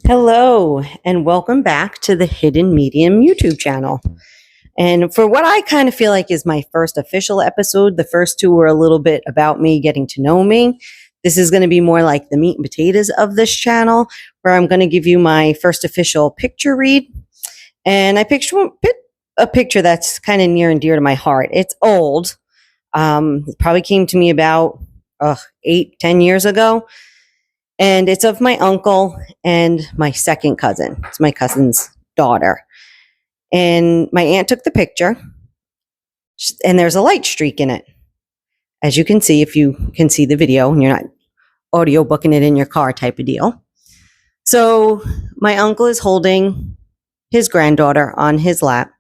Hello, and welcome back to the Hidden Medium YouTube channel. And for what I kind of feel like is my first official episode, the first two were a little bit about me getting to know me. This is going to be more like the meat and potatoes of this channel, where I'm going to give you my first official picture read. And I picked a picture that's kind of near and dear to my heart. It's old. It probably came to me about 8-10 years ago. And it's of my uncle and my second cousin. It's my cousin's daughter. And my aunt took the picture, and there's a light streak in it. As you can see, if you can see the video and you're not audio booking it in your car type of deal. So my uncle is holding his granddaughter on his lap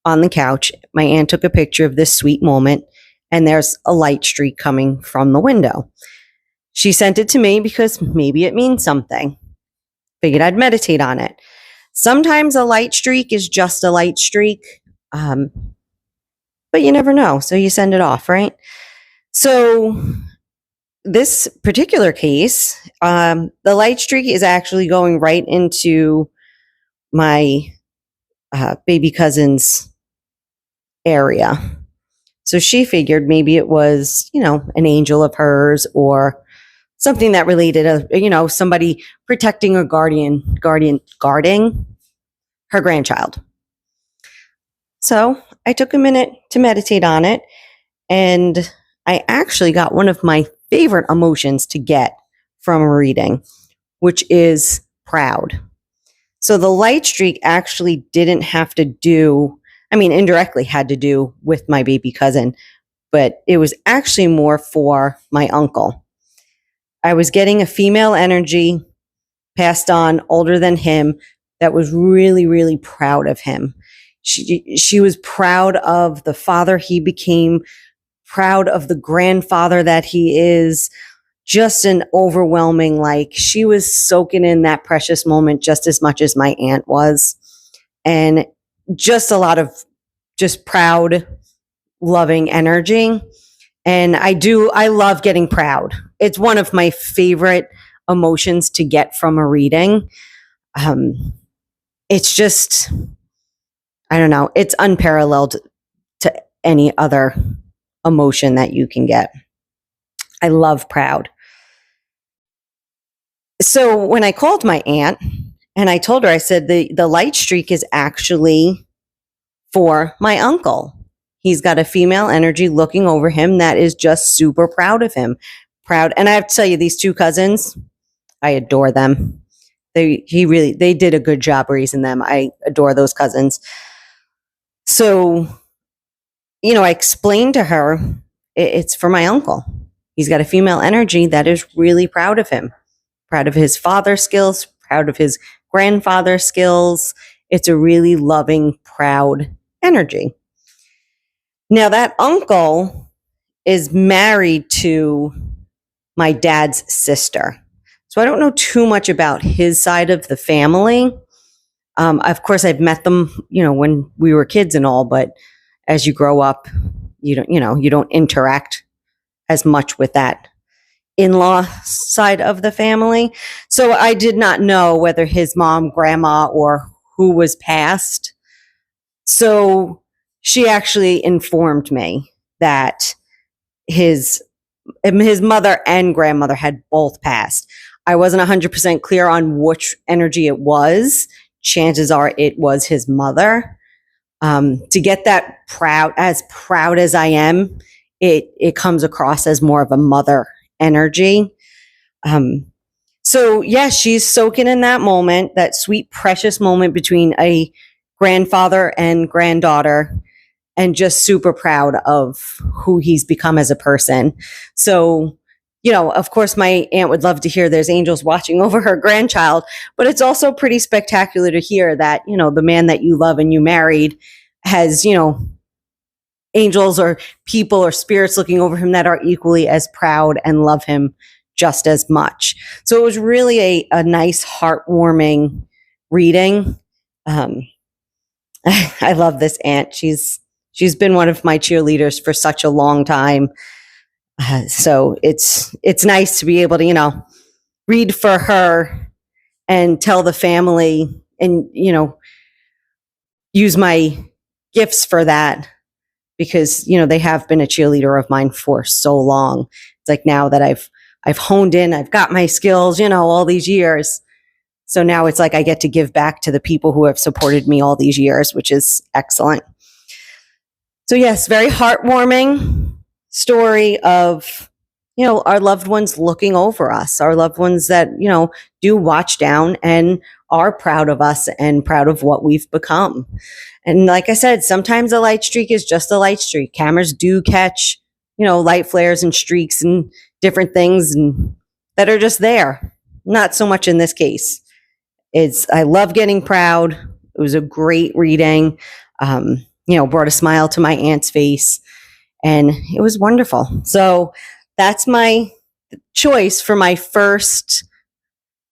on the couch. My aunt took a picture of this sweet moment, and there's a light streak coming from the window. She sent it to me because maybe it means something. Figured I'd meditate on it. Sometimes a light streak is just a light streak, but you never know. So you send it off, right? So this particular case, the light streak is actually going right into my baby cousin's area. So she figured maybe it was, an angel of hers or something that related to, somebody protecting or guarding her grandchild. So I took a minute to meditate on it, and I actually got one of my favorite emotions to get from a reading, which is proud. So the light streak actually didn't have to do, indirectly had to do with my baby cousin, but it was actually more for my uncle. I was getting a female energy passed on older than him that was really, really proud of him. She was proud of the father he became, proud of the grandfather that he is, just an overwhelming, she was soaking in that precious moment just as much as my aunt was. And just a lot of just proud, loving energy. And I love getting proud. It's one of my favorite emotions to get from a reading. It's just, I don't know, it's unparalleled to any other emotion that you can get. I love proud. So when I called my aunt and I told her, I said, the light streak is actually for my uncle. He's got a female energy looking over him that is just super proud of him. Proud. And I have to tell you, these two cousins, I adore them. They did a good job raising them. I adore those cousins. So, I explained to her, it's for my uncle. He's got a female energy that is really proud of him. Proud of his father's skills, proud of his grandfather's skills. It's a really loving, proud energy. Now, that uncle is married to my dad's sister. So I don't know too much about his side of the family. Of course, I've met them, when we were kids and all, but as you grow up, you don't interact as much with that in-law side of the family. So I did not know whether his mom, grandma, or who was passed. So she actually informed me that his mother and grandmother had both passed. I wasn't 100% clear on which energy it was. Chances are it was his mother. To get that proud as I am, it comes across as more of a mother energy. So yeah, she's soaking in that moment, that sweet, precious moment between a grandfather and granddaughter, and just super proud of who he's become as a person. So, of course, my aunt would love to hear there's angels watching over her grandchild, but it's also pretty spectacular to hear that, the man that you love and you married has, angels or people or spirits looking over him that are equally as proud and love him just as much. So it was really a nice, heartwarming reading. I love this aunt. She's been one of my cheerleaders for such a long time. So it's nice to be able to, read for her and tell the family and, use my gifts for that because, they have been a cheerleader of mine for so long. It's like now that I've honed in, I've got my skills, all these years. So now it's like I get to give back to the people who have supported me all these years, which is excellent. So yes, very heartwarming story of, our loved ones looking over us, our loved ones that, do watch down and are proud of us and proud of what we've become. And like I said, sometimes a light streak is just a light streak. Cameras do catch, light flares and streaks and different things that are just there. Not so much in this case. I love getting proud. It was a great reading. Brought a smile to my aunt's face and it was wonderful. So that's my choice for my first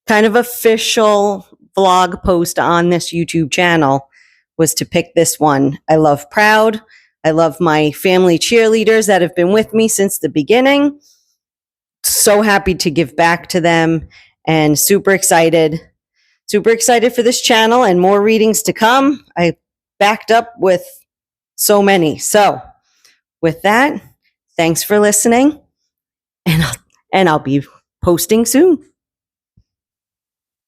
kind of official vlog post on this YouTube channel was to pick this one. I love proud. I love my family cheerleaders that have been with me since the beginning. So happy to give back to them and super excited for this channel and more readings to come. I backed up with so many. So with that, thanks for listening and I'll be posting soon.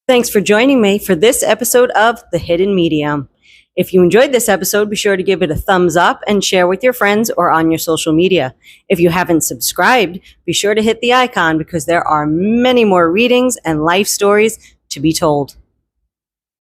Thanks for joining me for this episode of The Hidden Medium. If you enjoyed this episode, be sure to give it a thumbs up and share with your friends or on your social media. If you haven't subscribed, be sure to hit the icon because there are many more readings and life stories to be told.